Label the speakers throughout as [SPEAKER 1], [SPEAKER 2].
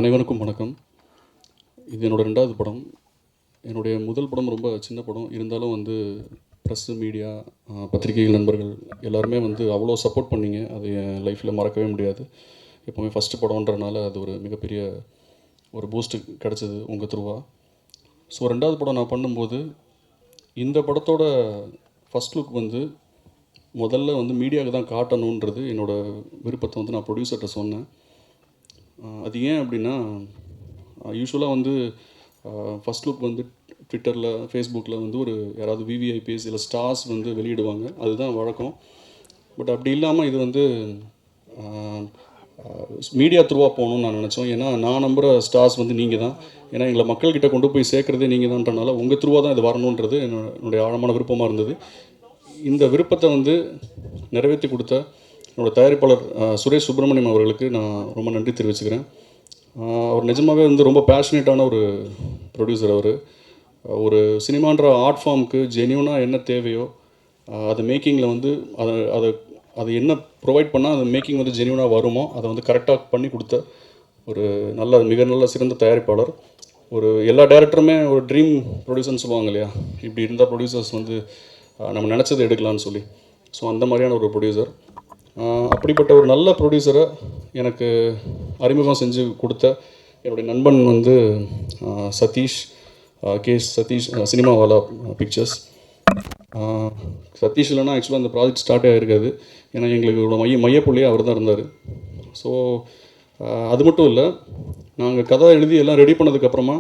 [SPEAKER 1] அனைவருக்கும் வணக்கம். இது என்னோடய 2வது படம். என்னுடைய முதல் படம் ரொம்ப சின்ன படம். இருந்தாலும் வந்து ப்ரெஸ்ஸு, மீடியா, பத்திரிகைகள் நண்பர்கள் எல்லாருமே வந்து அவ்வளோ சப்போர்ட் பண்ணீங்க. அது என் லைஃப்பில் மறக்கவே முடியாது. எப்போவுமே ஃபஸ்ட்டு படம்ன்றனால அது ஒரு மிகப்பெரிய ஒரு பூஸ்ட்டு கிடச்சிது உங்கள் த்ரூவா. ஸோ 2வது படம் நான் பண்ணும்போது இந்த படத்தோட ஃபஸ்ட் லுக் வந்து முதல்ல வந்து மீடியாவுக்கு தான் காட்டணுன்றது என்னோடய விருப்பத்தை வந்து நான் ப்ரொடியூசர்கிட்ட சொன்னேன். அது ஏன் அப்படின்னா, யூஸ்வலாக வந்து ஃபஸ்ட் லுக் வந்து ட்விட்டரில், ஃபேஸ்புக்கில் வந்து ஒரு யாராவது விவிஐபிஎஸ் இல்லை ஸ்டார்ஸ் வந்து வெளியிடுவாங்க. அதுதான் வழக்கம். பட் அப்படி இல்லாமல் இது வந்து மீடியா த்ரூவாக போகணுன்னு நான் நினச்சோம். ஏன்னா நான் நம்புகிற ஸ்டார்ஸ் வந்து நீங்கள் தான். ஏன்னா எங்களை மக்கள்கிட்ட கொண்டு போய் சேர்க்குறதே நீங்கள் தான்றனால உங்கள் த்ரூவாக தான் இது வரணுன்றது என்னுடைய ஆழமான விருப்பமாக இருந்தது. இந்த விருப்பத்தை வந்து நிறைவேற்றி கொடுத்த என்னோடய தயாரிப்பாளர் சுரேஷ் சுப்ரமணியம் அவர்களுக்கு நான் ரொம்ப நன்றி தெரிவிச்சுக்கிறேன். அவர் நிஜமாகவே வந்து ரொம்ப பேஷனேட்டான ஒரு ப்ரொடியூசர். அவர் ஒரு சினிமான்ற ஆர்ட் ஃபார்முக்கு ஜென்யூனாக என்ன தேவையோ அது மேக்கிங்கில் வந்து அதை அதை அது என்ன ப்ரொவைட் பண்ணால் அந்த மேக்கிங் வந்து ஜென்யூனாக வருமோ அதை வந்து கரெக்டாக பண்ணி கொடுத்த ஒரு மிக நல்ல சிறந்த தயாரிப்பாளர். ஒரு எல்லா டேரக்டருமே ஒரு ட்ரீம் ப்ரொடியூசர்னு சொல்லுவாங்க இல்லையா, இப்படி இருந்தால் ப்ரொடியூசர்ஸ் வந்து நம்ம நினச்சதை எடுக்கலான்னு சொல்லி. ஸோ அந்த மாதிரியான ஒரு ப்ரொடியூசர். அப்படிப்பட்ட ஒரு நல்ல ப்ரொடியூசரை எனக்கு அறிமுகம் செஞ்சு கொடுத்த என்னுடைய நண்பன் வந்து சதீஷ், சதீஷ், சினிமாவாலா பிக்சர்ஸ். சதீஷ் இல்லைனா ஆக்சுவலாக அந்த ப்ராஜெக்ட் ஸ்டார்ட் ஆகிருக்காது. ஏன்னா எங்களுக்கு மையப்புள்ளியே அவர் தான் இருந்தார். ஸோ அது மட்டும் இல்லை, நாங்கள் கதை எழுதி எல்லாம் ரெடி பண்ணதுக்கப்புறமா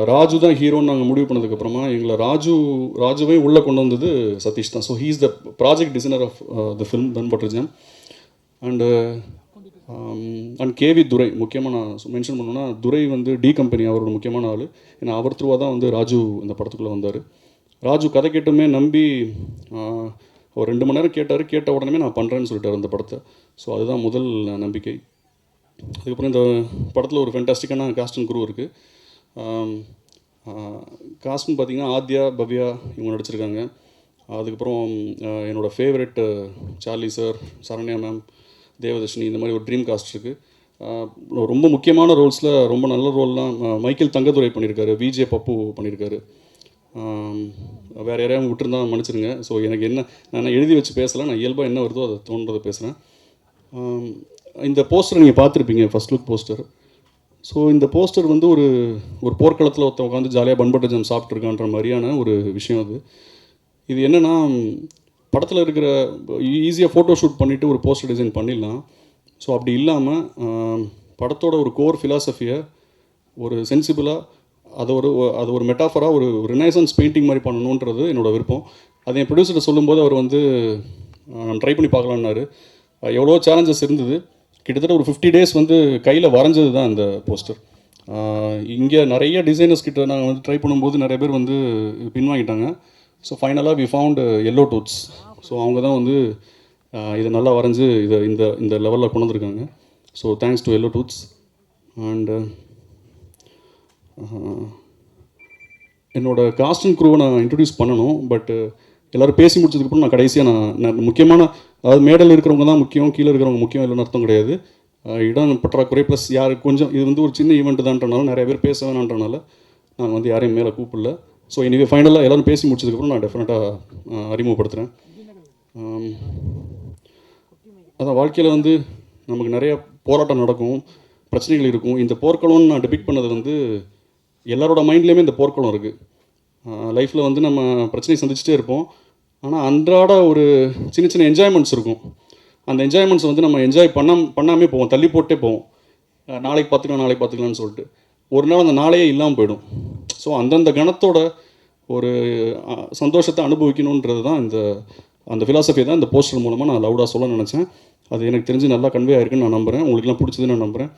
[SPEAKER 1] ராஜு தான் ஹீரோன்னு நாங்கள் முடிவு பண்ணதுக்கப்புறமா எங்களை ராஜுவே உள்ளே கொண்டு வந்தது சதீஷ் தான். So he is the project designer of the film தன் butter jam. And K V Durai, முக்கியமாக நான் மென்ஷன் பண்ணணுன்னா துரை வந்து டி கம்பெனி அவரோட முக்கியமான ஆள். ஏன்னா அவர் த்ரூவாக தான் வந்து ராஜு இந்த படத்துக்குள்ளே வந்தார். ராஜு கதை கேட்டுமே நம்பி ஒரு 2 மணி நேரம் கேட்ட உடனே நான் பண்ணுறேன்னு சொல்லிட்டார் அந்த படத்தை. ஸோ அதுதான் முதல் நம்பிக்கை. அதுக்கப்புறம் இந்த படத்தில் ஒரு ஃபென்டாஸ்டிக்கான காஸ்ட் அண்ட் குரூ இருக்குது. காஸ்ட்னு பார்த்திங்கன்னா ஆத்யா, பவ்யா இவங்க நடிச்சிருக்காங்க. அதுக்கப்புறம் என்னோடய favourite Charlie sir, Saranya ma'am, Devadarshini, இந்த மாதிரி ஒரு ட்ரீம் காஸ்ட் இருக்குது. ரொம்ப முக்கியமான ரோல்ஸில் ரொம்ப நல்ல ரோல்லாம் மைக்கேல் தங்கதுரை பண்ணியிருக்காரு, விஜே பப்பு பண்ணியிருக்காரு. வேறு யாரையும் விட்டுருந்தா மன்னிச்சிருங்க. ஸோ எனக்கு நான் எழுதி வச்சு பேசலை, நான் இயல்பாக என்ன வருதோ அதை தோன்றதை பேசுகிறேன். இந்த போஸ்டர் நீங்கள் பார்த்துருப்பீங்க, ஃபஸ்ட் லுக் போஸ்டர். ஸோ இந்த போஸ்டர் வந்து ஒரு போர்க்களத்தில் ஒருத்தன் உட்காந்து ஜாலியாக பண்பட்ட ஜம் சாப்பிட்ருக்கான்ற மாதிரியான ஒரு விஷயம் அது. இது என்னென்னா, படத்தில் இருக்கிற ஈஸியாக ஃபோட்டோ ஷூட் பண்ணிவிட்டு ஒரு போஸ்டர் டிசைன் பண்ணிடலாம். ஸோ அப்படி இல்லாமல் படத்தோட ஒரு கோர் ஃபிலாசபியை ஒரு சென்சிபிளாக அது ஒரு மெட்டாஃபராக ஒரு ரினைசன்ஸ் பெயிண்டிங் மாதிரி பண்ணணுன்றது என்னோடய விருப்பம். அதை என் ப்ரொடியூசர்கிட்ட சொல்லும்போது அவர் வந்து ட்ரை பண்ணி பார்க்கலான்னாரு. எவ்வளோ சேலஞ்சஸ் இருந்தது. கிட்டத்தட்ட ஒரு 50 days வந்து கையில் வரைஞ்சது தான் அந்த போஸ்டர். இங்கே நிறைய டிசைனர்ஸ் கிட்ட நாங்கள் வந்து ட்ரை பண்ணும்போது நிறைய பேர் வந்து பின்வாங்கிட்டாங்க. ஸோ ஃபைனலாக we found yellow tooths. So அவங்க தான் வந்து இதை நல்லா வரைஞ்சி இந்த லெவலில் கொண்டு வந்திருக்காங்க. So thanks to yellow tooths. And என்னோடய காஸ்ட் அண்ட் க்ரூவை நான் இன்ட்ரடியூஸ் பண்ணணும். பட் எல்லோரும் பேசி முடிச்சதுக்கப்புறம் நான் கடைசியாக நான் முக்கியமான, அதாவது மேடல் இருக்கிறவங்க தான் முக்கியம், கீழே இருக்கிறவங்க முக்கியம் இல்லைன்னு அர்த்தம் கிடையாது. இடம் பற்றாக்குறை ப்ளஸ் யார் கொஞ்சம் இது வந்து ஒரு சின்ன ஈவெண்ட் தான்றனால நிறைய பேர் பேச வேணான்றனால நாங்கள் வந்து யாரையும் மேலே கூப்பிடல. ஸோ இனிவே ஃபைனலாக எல்லோரும் பேசி முடிச்சதுக்கப்புறம் நான் டெஃபினட்டாக அறிமுகப்படுத்துகிறேன். அதான் வாழ்க்கையில் வந்து நமக்கு நிறைய போராட்டம் நடக்கும், பிரச்சனைகள் இருக்கும். இந்த போர்க்களம்னு நான் டிபிக் பண்ணது வந்து எல்லாரோட மைண்ட்லேயுமே இந்த போர்க்களம் இருக்குது. லைஃப்பில் வந்து நம்ம பிரச்சனையை சந்திச்சுட்டே இருப்போம். ஆனால் அன்றாட ஒரு சின்ன என்ஜாய்மெண்ட்ஸ் இருக்கும். அந்த என்ஜாய்மெண்ட்ஸ் வந்து நம்ம என்ஜாய் பண்ணாமே போவோம், தள்ளி போட்டே போவோம். நாளைக்கு பார்த்துக்கலாம்னு சொல்லிட்டு ஒரு நாள் அந்த நாளையே இல்லாமல் போயிடும். ஸோ அந்தந்த கணத்தோட ஒரு சந்தோஷத்தை அனுபவிக்கணுன்றது தான் அந்த ஃபிலாசபி தான் இந்த போஸ்டர் மூலமாக நான் லவுடாக சொல்ல நினச்சேன். அது எனக்கு தெரிஞ்சு நல்லா கன்வே ஆயிருக்குன்னு நான் நம்புகிறேன். உங்களுக்குலாம் பிடிச்சதுன்னு நான் நம்புகிறேன்.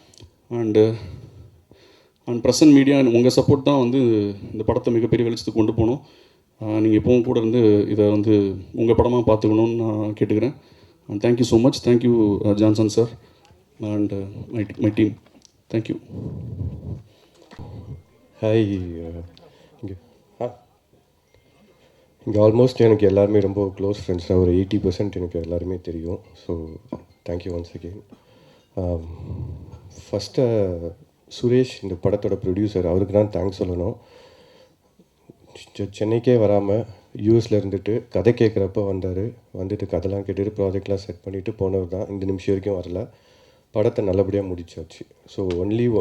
[SPEAKER 1] அண்ட் ப்ரெசன்ட் மீடியா உங்கள் சப்போர்ட் தான் வந்து இந்த படத்தை மிகப்பெரிய வெளிச்சத்துக்கு கொண்டு போகணும். நீங்கள் எப்பவும் கூட இருந்து இதை வந்து உங்கள் படமாக பார்த்துக்கணுன்னு நான் கேட்டுக்கிறேன். And thank you so much. Thank you Johnson sir and my team. Thank you.
[SPEAKER 2] Hi. இங்கே ஆல்மோஸ்ட் எனக்கு எல்லாருமே ரொம்ப க்ளோஸ் ஃப்ரெண்ட்ஸ் தான். ஒரு 80% எனக்கு எல்லாருமே தெரியும். So thank you once again. First Suresh இந்த படத்தோட ப்ரொடியூசர், அவருக்கு தான் தேங்க்ஸ் சொல்லணும். சென்னைக்கே வராமல் யூஎஸில் இருந்துட்டு கதை கேட்குறப்ப வந்தார். வந்துட்டு கதைலாம் கேட்டுட்டு ப்ராஜெக்ட்லாம் செட் பண்ணிவிட்டு போனவர் தான். இந்த நிமிஷம் வரைக்கும் வரல. படத்தை நல்லபடியாக முடிச்சாச்சு. ஸோ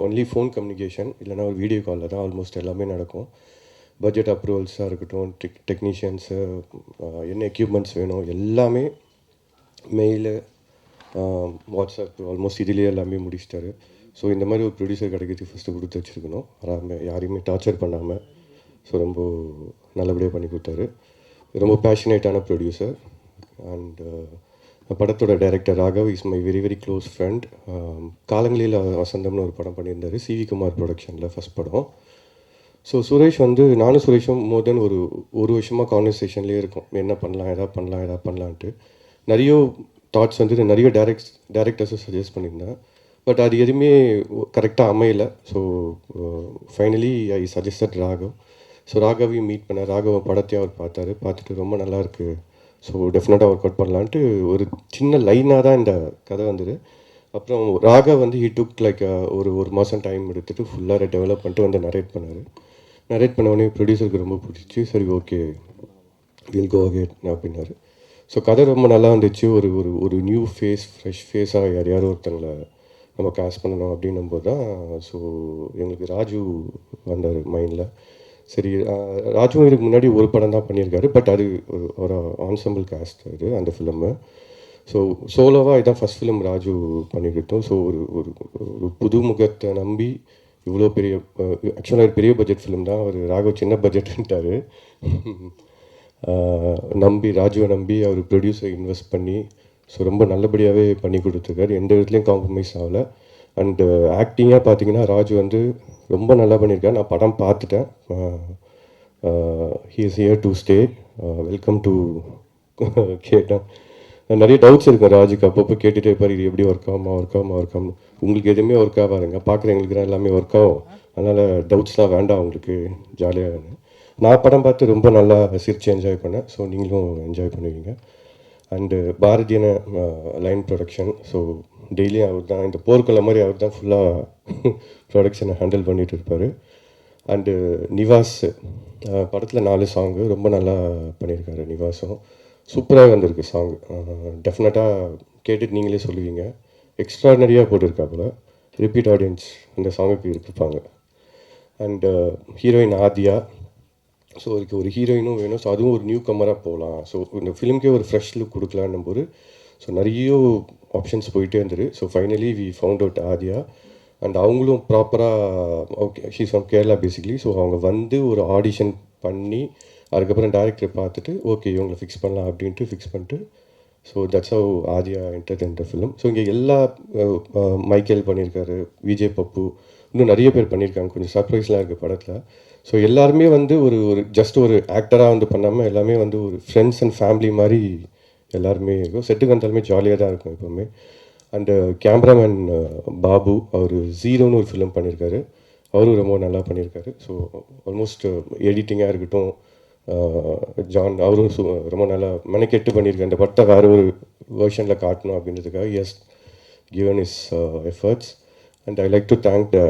[SPEAKER 2] ஒன்லி ஃபோன் கம்யூனிகேஷன், இல்லைனா ஒரு வீடியோ காலில் தான் ஆல்மோஸ்ட் எல்லாமே நடக்கும். பட்ஜெட் அப்ரூவல்ஸாக இருக்கட்டும், டெக்னீஷியன்ஸு, என்ன எக்யூப்மெண்ட்ஸ் வேணும் எல்லாமே மெயிலு, வாட்ஸ்அப், ஆல்மோஸ்ட் இதிலே எல்லாமே முடிச்சிட்டாரு. ஸோ இந்த மாதிரி ஒரு ப்ரொடியூசர் கிடைக்கிறது ஃபஸ்ட்டு கொடுத்து வச்சுருக்கணும். யாரையுமே டார்ச்சர் பண்ணாமல். ஸோ ரொம்ப நல்லபடியாக பண்ணி கொடுத்தாரு. ரொம்ப பேஷனேட்டான ப்ரொடியூசர். அண்ட் படத்தோட director Raghav is my very very close friend. காலங்களில் வசந்தம்னு ஒரு படம் பண்ணியிருந்தார், சிவி குமார் ப்ரொடக்ஷனில் ஃபஸ்ட் படம். ஸோ சுரேஷ் வந்து நானும் சுரேஷும் மோர் தென் ஒரு வருஷமாக கான்வர்சேஷன்லேயே இருக்கும். என்ன பண்ணலாம், எதா பண்ணலான்ட்டு நிறைய தாட்ஸ் வந்து நிறைய டேரக்டர்ஸும் சஜஸ்ட் பண்ணியிருந்தேன். பட் அது எதுவுமே கரெக்டாக அமையலை. So finally I suggested Raghav. So ராகவையும் மீட் பண்ணேன். ராகவ படத்தையும் அவர் பார்த்துட்டு ரொம்ப நல்லாயிருக்கு, ஸோ டெஃபினட்டாக ஒர்க் அவுட் பண்ணலான்ட்டு ஒரு சின்ன லைனாக தான் இந்த கதை வந்தது. அப்புறம் ராகவ் வந்து ஹீ டுக் லைக் ஒரு மாதம் டைம் எடுத்துகிட்டு ஃபுல்லாக டெவலப் பண்ணிட்டு வந்து நரேட் பண்ணார். நரேட் பண்ண ப்ரொடியூசருக்கு ரொம்ப பிடிச்சி, சரி ஓகே வில் கோ அகேட் அப்படின்னாரு. ஸோ கதை ரொம்ப நல்லா வந்துச்சு. ஒரு நியூ ஃபேஸ், ஃப்ரெஷ் ஃபேஸாக யாரையாவது ஒருத்தங்களை நம்ம காஸ்ட் பண்ணணும் அப்படின்னும் போது தான் ஸோ எங்களுக்கு ராஜு வந்தார் மைண்டில். சரி, ராஜுவும் இதுக்கு முன்னாடி ஒரு படம் தான் பண்ணியிருக்காரு, பட் அது ஒரு ஆன்சம்பிள் காஸ்ட் அது அந்த ஃபிலிமு. ஸோ சோலோவாக இதுதான் ஃபஸ்ட் ஃபிலிம் ராஜு பண்ணிக்கிட்டோம். ஸோ ஒரு புது முகத்தை நம்பி இவ்வளோ பெரிய, ஆக்சுவலாக ஒரு பெரிய பட்ஜெட் ஃபிலிம் தான். அவர் ராகவ் சின்ன பட்ஜெட்டுன்ட்டார். ராஜுவை நம்பி அவர் ப்ரொடியூசர் இன்வெஸ்ட் பண்ணி ஸோ ரொம்ப நல்லபடியாகவே பண்ணி கொடுத்துருக்காரு. எந்த விதத்துலையும் காம்ப்ரமைஸ் ஆகலை. அண்டு ஆக்டிங்காக பார்த்தீங்கன்னா ராஜு வந்து ரொம்ப நல்லா பண்ணியிருக்காரு. நான் படம் பார்த்துட்டேன். He is here to stay, welcome to கேட்டேன். நிறைய டவுட்ஸ் இருக்கும் ராஜுக்கு. அப்பப்போ கேட்டுகிட்டே இருப்பார், இது எப்படி ஒர்க் ஆகும். உங்களுக்கு எதுவுமே ஒர்க் ஆகாதுங்க, பார்க்குறவங்களுக்கு எல்லாமே ஒர்க் ஆகும், அதனால் டவுட்ஸ்லாம் வேண்டாம் உங்களுக்கு, ஜாலியாக. நான் படம் பார்த்து ரொம்ப நல்லா சிரிச்சு என்ஜாய் பண்ணேன். ஸோ நீங்களும் என்ஜாய் பண்ணுவீங்க. அண்டு பாரதியன லைன் ப்ரொடக்ஷன். ஸோ டெய்லியும் அவர் தான், இந்த போர்க்கள மாதிரி அவர் தான் ஃபுல்லாக ப்ரொடக்ஷனை ஹேண்டில் பண்ணிகிட்டு இருப்பார். அண்டு நிவாஸ் படத்தில் 4 சாங்கு ரொம்ப நல்லா பண்ணியிருக்காரு. நிவாஸும் சூப்பராக வந்திருக்கு சாங். டெஃபினட்டாக கேட்டுட்டு நீங்களே சொல்லுவீங்க. எக்ஸ்ட்ராடனரியாக போட்டிருக்காப்புல. ரிப்பீட் ஆடியன்ஸ் அந்த சாங்குக்கு இருப்பாங்க. And heroine Adhia. ஸோ அதுக்கு ஒரு ஹீரோயினும் வேணும். ஸோ அதுவும் ஒரு நியூ கம்மராக போகலாம். ஸோ இந்த ஃபிலிம்க்கே ஒரு ஃப்ரெஷ் லுக் கொடுக்கலான்னும் போது ஸோ நிறைய ஆப்ஷன்ஸ் போயிட்டே இருந்தது. So finally we found out Aadhya. And அவங்களும் ப்ராப்பராக okay, she's from Kerala basically. So அவங்க வந்து ஒரு ஆடிஷன் பண்ணி அதுக்கப்புறம் டேரக்டரை பார்த்துட்டு ஓகே இவங்களை ஃபிக்ஸ் பண்ணலாம் அப்படின்ட்டு ஃபிக்ஸ் பண்ணிட்டு so that's how Adhia entered இந்த ஃபிலிம். ஸோ இங்கே எல்லா மைக்கேல் பண்ணியிருக்காரு, விஜய் பப்பு, இன்னும் நிறைய பேர் பண்ணியிருக்காங்க. கொஞ்சம் சர்ப்ரைஸ்லாம் இருக்குது படத்தில். ஸோ எல்லாருமே வந்து ஒரு ஜஸ்ட் ஒரு ஆக்டராக வந்து பண்ணாமல் எல்லாமே வந்து ஒரு ஃப்ரெண்ட்ஸ் அண்ட் ஃபேமிலி மாதிரி எல்லாருமே இருக்கும். செட்டுக்கு வந்தாலுமே ஜாலியாக தான் இருக்கும் எப்போவுமே. அண்டு கேமராமேன் பாபு, அவர் ஜீரோன்னு ஒரு ஃபிலிம் பண்ணியிருக்காரு, அவரும் ரொம்ப நல்லா பண்ணியிருக்காரு. ஸோ ஆல்மோஸ்ட் எடிட்டிங்காக இருக்கட்டும், ஜான் அவரும் ரொம்ப நல்லா மெனக்கெட்டு பண்ணியிருக்காரு. அந்த படத்தை வேறு ஒரு வேர்ஷனில் காட்டணும் அப்படின்றதுக்காக has given his efforts. And I like to thank the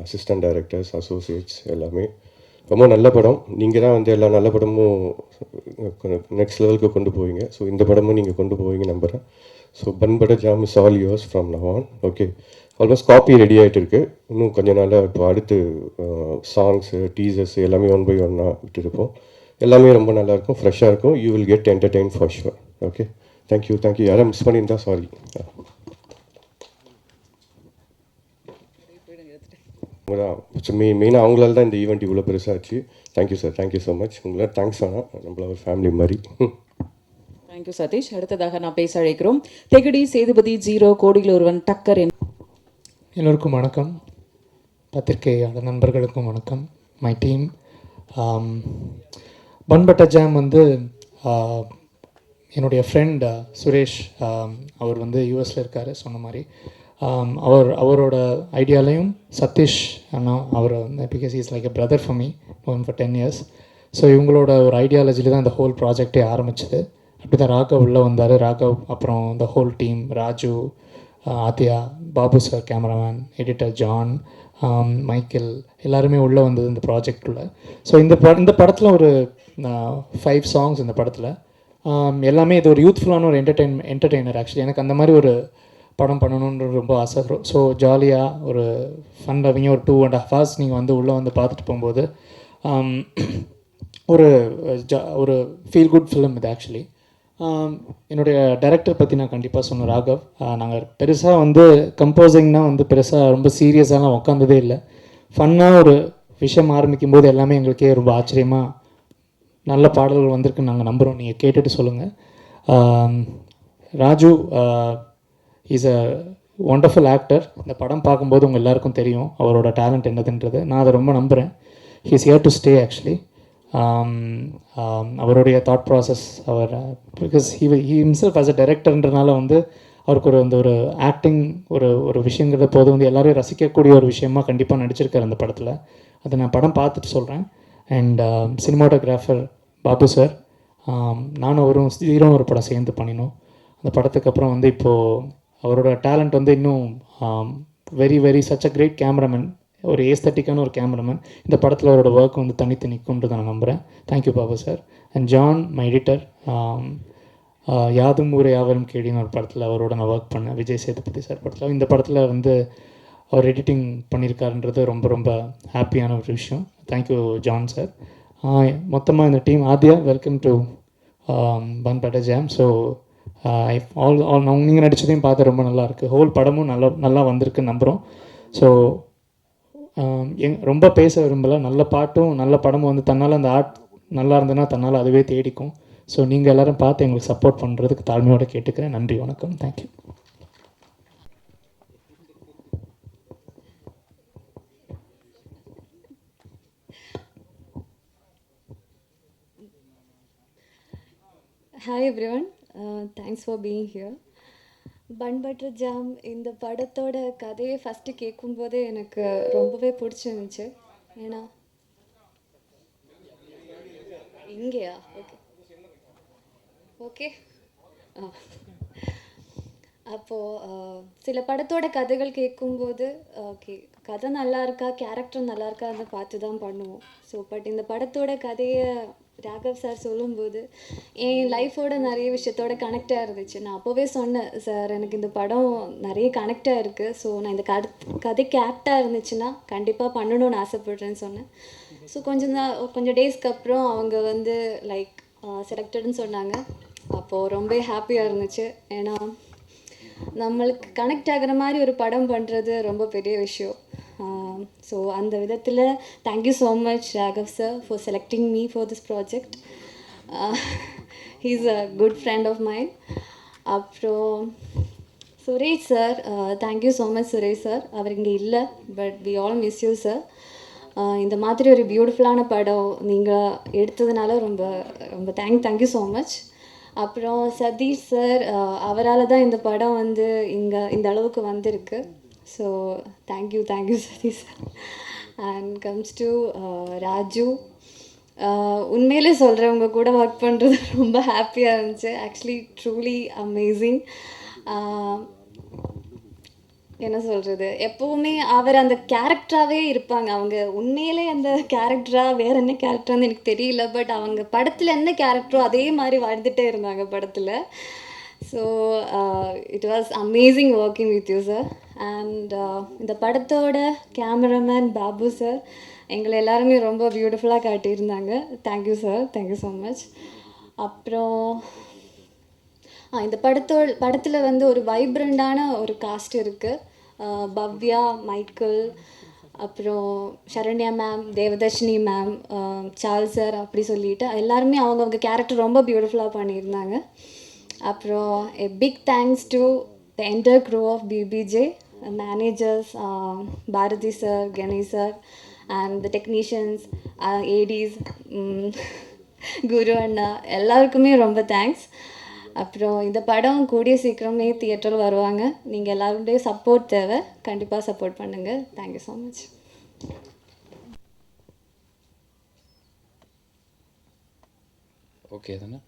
[SPEAKER 2] assistant directors, associates எல்லாமே. ரொம்ப நல்ல படம். நீங்கள் தான் வந்து எல்லா நல்ல படமும் நெக்ஸ்ட் லெவலுக்கு கொண்டு போவீங்க. ஸோ இந்த படமும் நீங்கள் கொண்டு போவீங்க நம்புகிறேன். So bun butter jam is all yours from now on. Okay, almost coffee ready ஆகிட்டு இருக்குது. இன்னும் கொஞ்சம் நாளில் இப்போ அடுத்து சாங்ஸு, டீசர்ஸ் எல்லாமே 1 by 1 விட்டுருப்போம். எல்லாமே ரொம்ப நல்லாயிருக்கும், ஃப்ரெஷ்ஷாக இருக்கும். You will get entertain for sure. Okay, thank you. யாரும் மிஸ் பண்ணியிருந்தா சாரி. மெயினாக அவங்களால தான் இந்த ஈவெண்ட் இவ்வளோ பெருசாச்சு. Thank you sir, thank you so much. உங்களால் தேங்க்ஸ் ஆனால் நம்மள ஒரு ஃபேமிலி மாதிரி.
[SPEAKER 3] தேங்க்யூ சதீஷ். அடுத்ததாக நான் பேச அழைக்கிறோம் தெகடி சேதுபதி, ஜீரோ, கோடியில் ஒருவன், டக்கர்.
[SPEAKER 4] எல்லோருக்கும் வணக்கம். பத்திரிகையாளர் நண்பர்களுக்கும் வணக்கம். My team. Bun butter jam வந்து என்னுடைய ஃப்ரெண்ட் சுரேஷ், அவர் வந்து யூஎஸில் இருக்கார் சொன்ன மாதிரி. அவரோட ஐடியாலையும் சதீஷ் அண்ணா, அவர் வந்து because is like a brother for me, known for 10 years. So இவங்களோட ஒரு ஐடியாலஜியில் தான் இந்த ஹோல் ப்ராஜெக்டே ஆரம்பிச்சது. அப்படி தான் ராகவ் உள்ளே வந்தார். ராகவ், அப்புறம் இந்த whole team, Raju, Adhya, Babu sir cameraman, editor John, Michael எல்லாருமே உள்ளே வந்தது இந்த ப்ராஜெக்டுள்ள. ஸோ இந்த படத்தில் ஒரு 5 சாங்ஸ் இந்த படத்தில். எல்லாமே இது ஒரு யூத்ஃபுல்லான ஒரு என்டர்டெய்னர். ஆக்சுவலி எனக்கு அந்த மாதிரி ஒரு படம் பண்ணணுன்ற ரொம்ப ஆசை. ஸோ ஜாலியாக ஒரு ஃபன் லவ்விங்க ஒரு 2.5 hours நீங்கள் வந்து உள்ளே வந்து பார்த்துட்டு போகும்போது ஒரு ஒரு ஃபீல் குட் ஃபிலிம் இது ஆக்சுவலி. என்னுடைய டைரக்டர் பற்றி நான் கண்டிப்பாக சொன்னேன், ராகவ். நாங்கள் பெருசாக வந்து கம்போசிங்னால் வந்து பெருசாக ரொம்ப சீரியஸாலாம் உட்காந்ததே இல்லை. ஃபன்னாக ஒரு விஷயம் ஆரம்பிக்கும் போது எல்லாமே எங்களுக்கே ரொம்ப ஆச்சரியமாக நல்ல பாடல்கள் வந்திருக்குன்னு நாங்கள் நம்புகிறோம். நீங்கள் கேட்டுட்டு சொல்லுங்கள். Raju is a wonderful actor. இந்த படம் பார்க்கும்போது உங்கள் எல்லாருக்கும் தெரியும் அவரோட டேலண்ட் என்னதுன்றது. நான் அதை ரொம்ப நம்புகிறேன். He is here to stay actually. அவருடைய தாட் ப்ராசஸ் அவர் because he himself as a டைரக்டர்ன்றனால வந்து அவருக்கு ஒரு ஆக்டிங் ஒரு விஷயங்கிறத போது வந்து எல்லோரையும் ரசிக்கக்கூடிய ஒரு விஷயமாக கண்டிப்பாக நடிச்சிருக்கார் அந்த படத்தில். அதை நான் படம் பார்த்துட்டு சொல்கிறேன். அண்ட் சினிமாட்டோகிராஃபர் பாபு சார், நானும் அவரும் ஜீரோன்னு ஒரு படம் சேர்ந்து பண்ணினோம். அந்த படத்துக்கு அப்புறம் வந்து இப்போது அவரோட டேலண்ட் வந்து இன்னும் very very such a great cameraman, ஒரு ஏஸ்தட்டிக்கான ஒரு கேமராமேன். இந்த படத்தில் அவரோட ஒர்க் வந்து தனித்து நிற்கும்ன்றது நான் நம்புகிறேன். Thank you Babu sir. And John my editor, யாதும் ஊரே யாவரும் கேடின்னு ஒரு படத்தில் அவரோட நான் ஒர்க் பண்ணேன், விஜய் சேதுபதி சார் படத்தில். இந்த படத்தில் வந்து அவர் எடிட்டிங் பண்ணியிருக்காருன்றது ரொம்ப ரொம்ப ஹாப்பியான ஒரு விஷயம். Thank you John sir. மொத்தமாக இந்த team Aadhya, welcome to bun butter jam. So நீங்கள் நடித்ததையும் பார்த்து ரொம்ப நல்லாயிருக்கு. ஹோல் படமும் நல்லா வந்திருக்குன்னு நம்புகிறோம். ஸோ ரொம்ப பேச விரும்பலை. நல்ல பாட்டும் நல்ல படமும் வந்து தன்னால் அந்த ஆர்ட் நல்லா இருந்ததுன்னா தன்னால் அதுவே தேடிக்கும். ஸோ நீங்கள் எல்லோரும் பார்த்து எங்களுக்கு சப்போர்ட் பண்ணுறதுக்கு தாழ்மையோடு கேட்டுக்கிறேன். நன்றி, வணக்கம், thank you.
[SPEAKER 5] Hi everyone, thanks for being here. Bun butter jam இந்த படத்தோட கதையை ஃபஸ்ட்டு கேட்கும்போதே எனக்கு ரொம்பவே பிடிச்சிருந்துச்சு. ஏன்னா இங்கேயா ஓகே ஓகே அப்போது சில படத்தோட கதைகள் கேட்கும்போது ஓகே கதை நல்லா இருக்கா, கேரக்டர் நல்லா இருக்கா அதை பார்த்து தான் பண்ணுவோம். ஸோ பட் இந்த படத்தோட கதையை ராகவ் சார் சொல்லும்போது என் லைஃபோட நிறைய விஷயத்தோட கனெக்டாக இருந்துச்சு. நான் அப்போவே சொன்னேன், சார் எனக்கு இந்த படம் நிறைய கனெக்டாக இருக்குது. ஸோ நான் இந்த கதைக்கு ஆப்டாக இருந்துச்சுன்னா கண்டிப்பாக பண்ணணும்னு ஆசைப்பட்றேன்னு சொன்னேன். ஸோ கொஞ்சம் டேஸ்க்கு அப்புறம் அவங்க வந்து லைக் செலக்டட்னு சொன்னாங்க. அப்போது ரொம்ப ஹாப்பியாக இருந்துச்சு. ஏன்னா நம்மளுக்கு கனெக்ட் ஆகிற மாதிரி ஒரு படம் பண்ணுறது ரொம்ப பெரிய விஷயம். ஸோ அந்த விதத்தில் thank you so much Raghav sir for selecting me for this project. He is a good friend of mine. அப்புறம் Suresh sir, thank you so much Suresh sir. அவர் இங்கே இல்லை, but we all miss you sir. இந்த மாதிரி ஒரு பியூட்டிஃபுல்லான படம் நீங்கள் எடுத்ததுனால ரொம்ப ரொம்ப தேங்க்யூ ஸோ மச். அப்புறம் சதீஷ் சார், அவரால் தான் இந்த படம் வந்து இந்த அளவுக்கு வந்திருக்கு. So thank you Sathish sir. And comes to Raju, உண்மையிலே சொல்கிறவங்க கூட ஒர்க் பண்ணுறது ரொம்ப ஹாப்பியாக இருந்துச்சு. Actually truly amazing. என்ன சொல்கிறது, எப்போவுமே அவர் அந்த கேரக்டராகவே இருப்பாங்க. அவங்க உண்மையிலே அந்த கேரக்டராக வேறு என்ன கேரக்டரான்னு எனக்கு தெரியல, பட் அவங்க படத்தில் என்ன கேரக்டரோ அதே மாதிரி வாழ்ந்துகிட்டே இருந்தாங்க படத்தில். So it was amazing working with you sir. And இந்த படத்தோட கேமராமேன் பாபு சார் எங்களை எல்லாருமே ரொம்ப பியூட்டிஃபுல்லாக காட்டியிருந்தாங்க. Thank you sir, thank you so much. அப்புறம் இந்த படத்தில் வந்து ஒரு வைப்ரண்டான ஒரு காஸ்ட் இருக்குது. பவ்யா, மைக்கேல், அப்புறம் Saranya ma'am, Devadarshini ma'am, Charles sir, அப்படி சொல்லிட்டு எல்லாருமே அவங்கவுங்க கேரக்டர் ரொம்ப பியூட்டிஃபுல்லாக பண்ணியிருந்தாங்க. அப்புறம் a big thanks to the entire crew of PBJ, managers Bharathi sir, Ganesh sir, and the technicians, ADs, Guru அண்ணா, எல்லாருக்குமே ரொம்ப தேங்க்ஸ். அப்புறம் இந்த படம் கூடிய சீக்கிரமே தியேட்டரில் வருவாங்க. நீங்கள் எல்லாருடைய சப்போர்ட் தேவை, கண்டிப்பாக சப்போர்ட் பண்ணுங்கள். Thank you so much.
[SPEAKER 6] ஓகே தானே?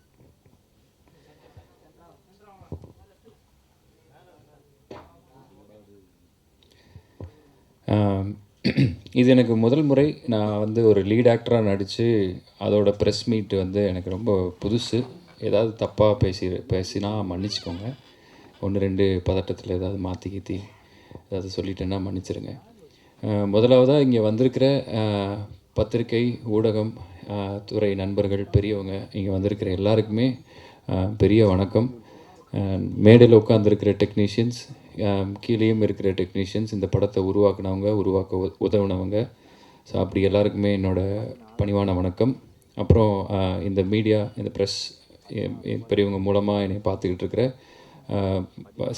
[SPEAKER 6] இது எனக்கு முதல் முறை நான் வந்து ஒரு லீட் ஆக்டராக நடித்து அதோட ப்ரெஸ் மீட் வந்து எனக்கு ரொம்ப புதுசு. ஏதாவது தப்பாக பேசினா மன்னிச்சுக்கோங்க. 1-2 பதட்டத்தில் ஏதாவது மாற்றி கீத்தி ஏதாவது சொல்லிட்டேன்னா மன்னிச்சிருங்க. முதலாவதாக இங்கே வந்திருக்கிற பத்திரிகை ஊடகம் துறை நண்பர்கள் பெரியவங்க இங்கே வந்திருக்கிற எல்லாருக்குமே பெரிய வணக்கம். மேடையில் உட்காந்துருக்கிற டெக்னீஷியன்ஸ், கீழேயும் இருக்கிற டெக்னீஷியன்ஸ், இந்த படத்தை உருவாக்க உதவுனவங்க, ஸோ அப்படி எல்லாருக்குமே என்னோடய பணிவான வணக்கம். அப்புறம் இந்த மீடியா, இந்த ப்ரெஸ் பெரியவங்க மூலமாக என்னை பார்த்துக்கிட்டு இருக்கிற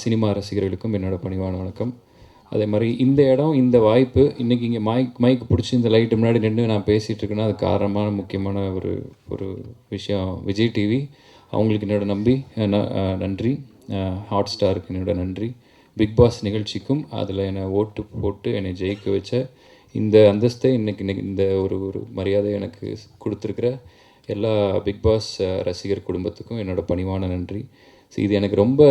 [SPEAKER 6] சினிமா ரசிகர்களுக்கும் என்னோடய பணிவான வணக்கம். அதே மாதிரி இந்த இடம், இந்த வாய்ப்பு, இன்றைக்கி இங்கே மைக் பிடிச்சி இந்த லைட்டு முன்னாடி நின்று நான் பேசிகிட்டு இருக்கேன்னா அது காரணமான முக்கியமான ஒரு விஷயம் விஜய் டிவி. அவங்களுக்கு என்னோட நன்றி. ஹாட் ஸ்டாருக்கு என்னோட நன்றி. பிக் பாஸ் நிகழ்ச்சிக்கும் அதில் என்னை ஓட்டு போட்டு என்னை ஜெயிக்க வச்ச இந்த அந்தஸ்தை இன்றைக்கி இந்த ஒரு மரியாதை எனக்கு கொடுத்துருக்குற எல்லா பிக் பாஸ் ரசிகர் குடும்பத்துக்கும் என்னோட பணிவான நன்றி. ஸோ இது எனக்கு ரொம்ப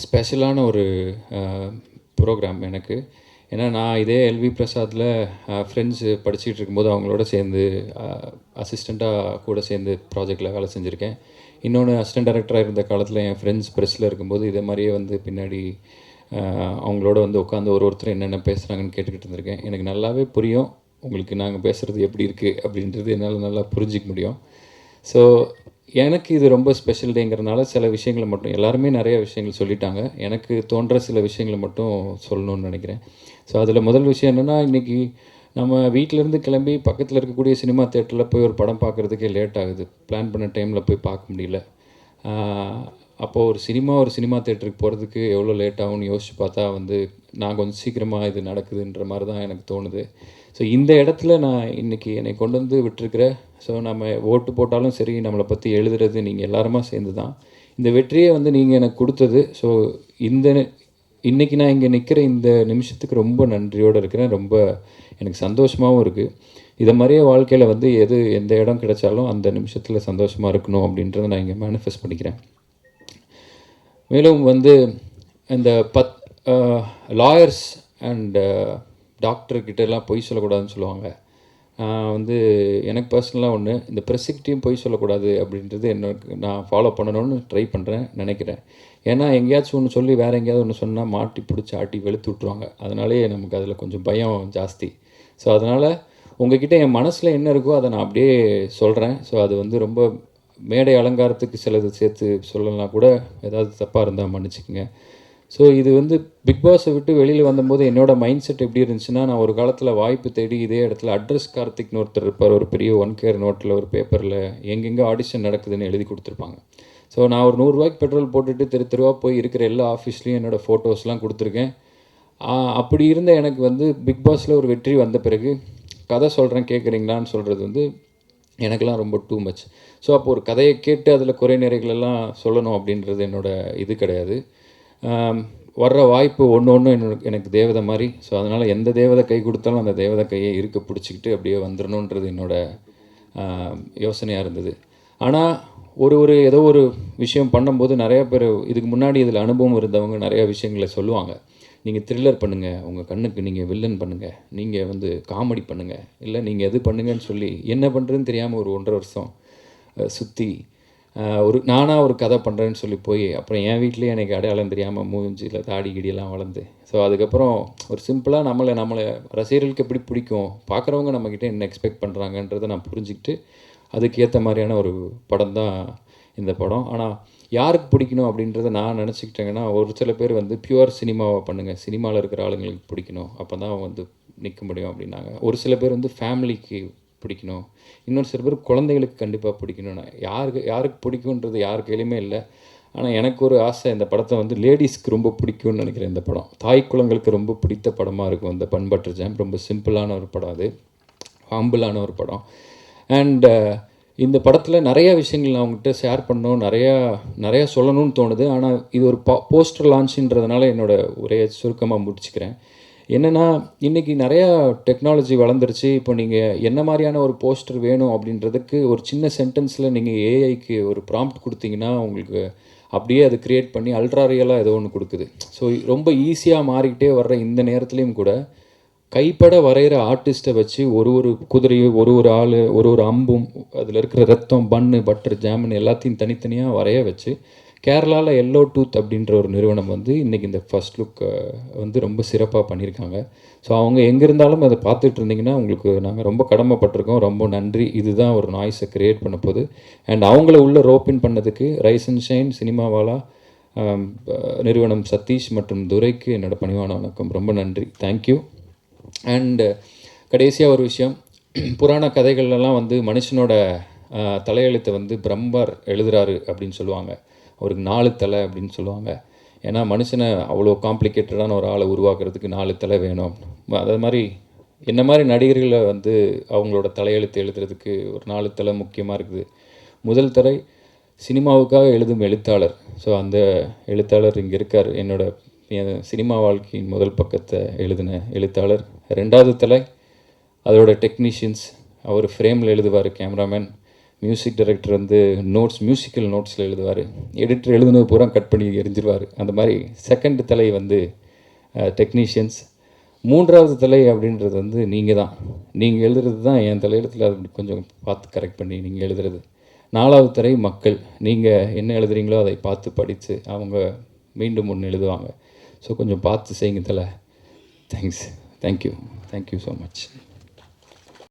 [SPEAKER 6] ஸ்பெஷலான ஒரு ப்ரோக்ராம் எனக்கு. ஏன்னா நான் இதே எல்வி பிரசாத்தில் ஃப்ரெண்ட்ஸு படிச்சுட்டு இருக்கும்போது அவங்களோட சேர்ந்து அசிஸ்டண்ட்டாக கூட சேர்ந்து ப்ராஜெக்டில் வேலை செஞ்சுருக்கேன். இன்னொன்று அசிஸ்டன்ட் டைரக்டராக இருந்த காலத்தில் என் ஃப்ரெண்ட்ஸ் ப்ரெஸ்ஸில் இருக்கும்போது இதே மாதிரியே வந்து பின்னாடி அவங்களோட வந்து உட்காந்து ஒருத்தர் என்னென்ன பேசுகிறாங்கன்னு கேட்டுக்கிட்டு இருந்திருக்கேன். எனக்கு நல்லாவே புரியும் உங்களுக்கு நாங்கள் பேசுகிறது எப்படி இருக்குது அப்படின்றது என்னால் நல்லா புரிஞ்சிக்க முடியும். ஸோ எனக்கு இது ரொம்ப ஸ்பெஷல் டேங்கிறதுனால சில விஷயங்களை மட்டும், எல்லாருமே நிறைய விஷயங்கள் சொல்லிட்டாங்க, எனக்கு தோன்ற சில விஷயங்களை மட்டும் சொல்லணும்னு நினைக்கிறேன். ஸோ அதில் முதல் விஷயம் என்னென்னா, இன்றைக்கி நம்ம வீட்டிலேருந்து கிளம்பி பக்கத்தில் இருக்கக்கூடிய சினிமா தேட்டரில் போய் ஒரு படம் பார்க்குறதுக்கே லேட் ஆகுது. பிளான் பண்ண டைமில் போய் பார்க்க முடியல. அப்போது ஒரு சினிமா தேட்டருக்கு போகிறதுக்கு எவ்வளோ லேட் ஆகும்னு யோசித்து பார்த்தா வந்து நான் கொஞ்சம் சீக்கிரமாக இது நடக்குதுன்ற மாதிரி தான் எனக்கு தோணுது. ஸோ இந்த இடத்துல நான் இன்றைக்கி என்னை கொண்டு வந்து விட்டுருக்கிற, ஸோ நம்ம ஓட்டு போட்டாலும் சரி, நம்மளை பற்றி எழுதுறது நீங்கள் எல்லாருமா சேர்ந்து தான். இந்த வெற்றியை வந்து நீங்கள் எனக்கு கொடுத்தது. ஸோ இன்றைக்கி நான் இங்கே நிற்கிற இந்த நிமிஷத்துக்கு ரொம்ப நன்றியோடு இருக்கிறேன். ரொம்ப எனக்கு சந்தோஷமாகவும் இருக்குது. இதை மாதிரியே வாழ்க்கையில் வந்து எந்த இடம் கிடைச்சாலும் அந்த நிமிஷத்தில் சந்தோஷமாக இருக்கணும் அப்படின்றத நான் இங்கே மேனிஃபெஸ்ட் பண்ணிக்கிறேன். மேலும் வந்து இந்த லாயர்ஸ் அண்ட் டாக்டர்கிட்டலாம் பொய் சொல்லக்கூடாதுன்னு சொல்லுவாங்க. வந்து எனக்கு பர்சனலாக ஒன்று, இந்த ப்ரெஸ்ஸுக்கிட்டையும் பொய் சொல்லக்கூடாது அப்படின்றது நான் ஃபாலோ பண்ணணும்னு ட்ரை பண்ணுறேன், நினைக்கிறேன். ஏன்னா எங்கேயாச்சும் ஒன்று சொல்லி வேறு எங்கேயாவது ஒன்று சொன்னால் மாட்டி பிடிச்சி ஆட்டி வெளுத்து விட்ருவாங்க. அதனாலேயே நமக்கு அதில் கொஞ்சம் பயம் ஜாஸ்தி. ஸோ அதனால் உங்ககிட்ட என் மனசில் என்ன இருக்கோ அதை நான் அப்படியே சொல்கிறேன். ஸோ அது வந்து ரொம்ப மேடை அலங்காரத்துக்கு சிலது சேர்த்து சொல்லலாம் கூட, ஏதாவது தப்பாக இருந்தால் மன்னிச்சுக்கோங்க. ஸோ இது வந்து பிக் பாஸை விட்டு வெளியில் வந்தபோது என்னோடய மைண்ட் செட் எப்படி இருந்துச்சுன்னா, நான் ஒரு காலத்தில் வாய்ப்பு தேடி இதே இடத்துல அட்ரஸ் கார்த்திக்னு ஒருத்தர் இருப்பார். ஒரு பெரிய 1 கேர் நோட்டில் ஒரு பேப்பரில் எங்கெங்கே ஆடிஷன் நடக்குதுன்னு எழுதி கொடுத்துருப்பாங்க. ஸோ நான் ஒரு 100 ரூபாய்க்கு பெட்ரோல் போட்டுட்டு தெருவாக போய் இருக்கிற எல்லா ஆஃபீஸ்லேயும் என்னோடய ஃபோட்டோஸ்லாம் கொடுத்துருக்கேன். அப்படி இருந்த எனக்கு வந்து பிக் பாஸில் ஒரு வெற்றி வந்த பிறகு கதை சொல்கிறேன் கேட்குறீங்களான்னு சொல்கிறது வந்து எனக்கெல்லாம் ரொம்ப டூ மச். ஸோ அப்போ ஒரு கதையை கேட்டு அதில் குறை நிறைகளெல்லாம் சொல்லணும் அப்படின்றது என்னோடய இது கிடையாது. வர்ற வாய்ப்பு ஒன்று எனக்கு தேவதை மாதிரி. ஸோ அதனால் எந்த தேவதை கை கொடுத்தாலும் அந்த தேவதை கையை இருக்க பிடிச்சிக்கிட்டு அப்படியே வந்துடணுன்றது என்னோடய யோசனையாக இருந்தது. ஆனால் ஏதோ ஒரு விஷயம் பண்ணும்போது நிறைய பேர் இதுக்கு முன்னாடி இதில் அனுபவம் இருந்தவங்க நிறைய விஷயங்களை சொல்லுவாங்க. நீங்கள் த்ரில்லர் பண்ணுங்கள், உங்கள் கண்ணுக்கு நீங்கள் வில்லன் பண்ணுங்கள், நீங்கள் வந்து காமெடி பண்ணுங்கள், இல்லை நீங்கள் எது பண்ணுங்கன்னு சொல்லி என்ன பண்ணுறதுன்னு தெரியாமல் ஒரு 1.5 வருஷம் சுற்றி நானாக ஒரு கதை பண்ணுறேன்னு சொல்லி போய் அப்புறம் என் வீட்லேயே எனக்கு அடையாளம் தெரியாமல் மூஞ்சியில் தாடி கிடியெல்லாம் வளர்ந்து, ஸோ அதுக்கப்புறம் ஒரு சிம்பிளாக நம்மளை ரசிகர்களுக்கு எப்படி பிடிக்கும், பார்க்குறவங்க நம்மக்கிட்ட என்ன எக்ஸ்பெக்ட் பண்ணுறாங்கன்றதை நான் புரிஞ்சுக்கிட்டு அதுக்கேற்ற மாதிரியான ஒரு படம் தான் இந்த படம். ஆனால் யாருக்கு பிடிக்கணும் அப்படின்றத நான் நினச்சிக்கிட்டேங்கன்னா, ஒரு சில பேர் வந்து பியூர் சினிமாவை பண்ணுங்கள், சினிமாவில் இருக்கிற ஆளுங்களுக்கு பிடிக்கணும், அப்போ தான் வந்து நிற்க முடியும் அப்படின்னாங்க. ஒரு சில பேர் வந்து ஃபேமிலிக்கு பிடிக்கணும், இன்னொரு சில பேர் குழந்தைகளுக்கு கண்டிப்பாக பிடிக்கணும்னா, யாருக்கு பிடிக்குன்றது யார் கையிலையுமே இல்லை. ஆனால் எனக்கு ஒரு ஆசை, இந்த படத்தை வந்து லேடிஸ்க்கு ரொம்ப பிடிக்கும்னு நினைக்கிறேன். இந்த படம் தாய் குலங்களுக்கு ரொம்ப பிடித்த படமாக இருக்கும். இந்த பண்பற்ற ஜாம் ரொம்ப சிம்பிளான ஒரு படம், அது ஹாம்பிளான ஒரு படம். அண்ட் இந்த படத்தில் நிறைய விஷயங்கள் நான் அவங்ககிட்ட ஷேர் பண்ணணும், நிறையா சொல்லணும்னு தோணுது. ஆனால் இது ஒரு போஸ்டர் லான்ச்சுன்றதுனால என்னோடய ஒரே சுருக்கமாக முடிச்சுக்கிறேன். என்னென்னா, இன்றைக்கி நிறையா டெக்னாலஜி வளர்ந்துருச்சு. இப்போ நீங்கள் என்ன மாதிரியான ஒரு போஸ்டர் வேணும் அப்படின்றதுக்கு ஒரு சின்ன சென்டென்ஸில் நீங்கள் ஏஐக்கு ஒரு ப்ராம்ப்ட் கொடுத்தீங்கன்னா உங்களுக்கு அப்படியே அது க்ரியேட் பண்ணி அல்ட்ரா ரியலாக ஏதோ ஒன்று கொடுக்குது. ஸோ ரொம்ப ஈஸியாக மாறிக்கிட்டே வர்ற இந்த நேரத்துலையும் கூட கைப்பட வரைகிற ஆர்டிஸ்ட்டை வச்சு ஒரு குதிரையும் ஒரு ஆள் ஒரு அம்பும் அதில் இருக்கிற ரத்தம் பன்னு பட்டர் ஜாமுன் எல்லாத்தையும் தனித்தனியாக வரைய வச்சு கேரளாவில் எல்லோ டூத் அப்படின்ற ஒரு நிறுவனம் வந்து இன்றைக்கி இந்த ஃபர்ஸ்ட் லுக் வந்து ரொம்ப சிறப்பாக பண்ணியிருக்காங்க. ஸோ அவங்க எங்கே இருந்தாலும் அதை பார்த்துட்டு இருந்தீங்கன்னா உங்களுக்கு நாங்கள் ரொம்ப கடமைப்பட்டிருக்கோம். ரொம்ப நன்றி. இதுதான் ஒரு நாய்ஸை க்ரியேட் பண்ண போகுது. அண்ட் அவங்கள உள்ள ரோப்பின் பண்ணதுக்கு ரைஸ் அண்ட் ஷைன் சினிமாவாலா நிறுவனம் சதீஷ் மற்றும் துரைக்கு என்னோடய பணிவான வணக்கம். ரொம்ப நன்றி. தேங்க்யூ. அண்டு கடைசியாக ஒரு விஷயம், புராண கதைகள்லாம் வந்து மனுஷனோட தலையெழுத்தை வந்து பிரம்மர் எழுதுறாரு அப்படின்னு சொல்லுவாங்க. அவருக்கு 4 தலை அப்படின்னு சொல்லுவாங்க. ஏன்னா மனுஷனை அவ்வளோ காம்ப்ளிகேட்டடான ஒரு ஆளை உருவாக்குறதுக்கு 4 தலை வேணும். அதே மாதிரி என்ன மாதிரி நடிகர்களை வந்து அவங்களோட தலையெழுத்து எழுதுறதுக்கு ஒரு 4 தலை முக்கியமாக இருக்குது. முதல் தலை சினிமாவுக்காக எழுதும் எழுத்தாளர். ஸோ அந்த எழுத்தாளர் இங்கே இருக்கார். என் சினிமா வாழ்க்கையின் முதல் பக்கத்தை எழுதின எழுத்தாளர். 2வது தலை அதோட டெக்னீஷியன்ஸ். அவர் ஃப்ரேமில் எழுதுவார். கேமராமேன், மியூசிக் டைரக்டர் வந்து மியூசிக்கல் நோட்ஸில் எழுதுவார். எடிட்டர் எழுதுனது பூரா கட் பண்ணி எரிஞ்சிருவார். அந்த மாதிரி 2nd தலை வந்து டெக்னீஷியன்ஸ். 3வது தலை அப்படின்றது வந்து நீங்கள் தான். நீங்கள் எழுதுறது தான் என் தலையெழுத்தில் அது கொஞ்சம் பார்த்து கரெக்ட் பண்ணி நீங்கள் எழுதுறது. 4வது தலை மக்கள். நீங்கள் என்ன எழுதுறீங்களோ அதை பார்த்து படித்து அவங்க மீண்டும் ஒன்று எழுதுவாங்க. ஸோ கொஞ்சம் பார்த்து செய்யுங்க தலை. Thank you so much.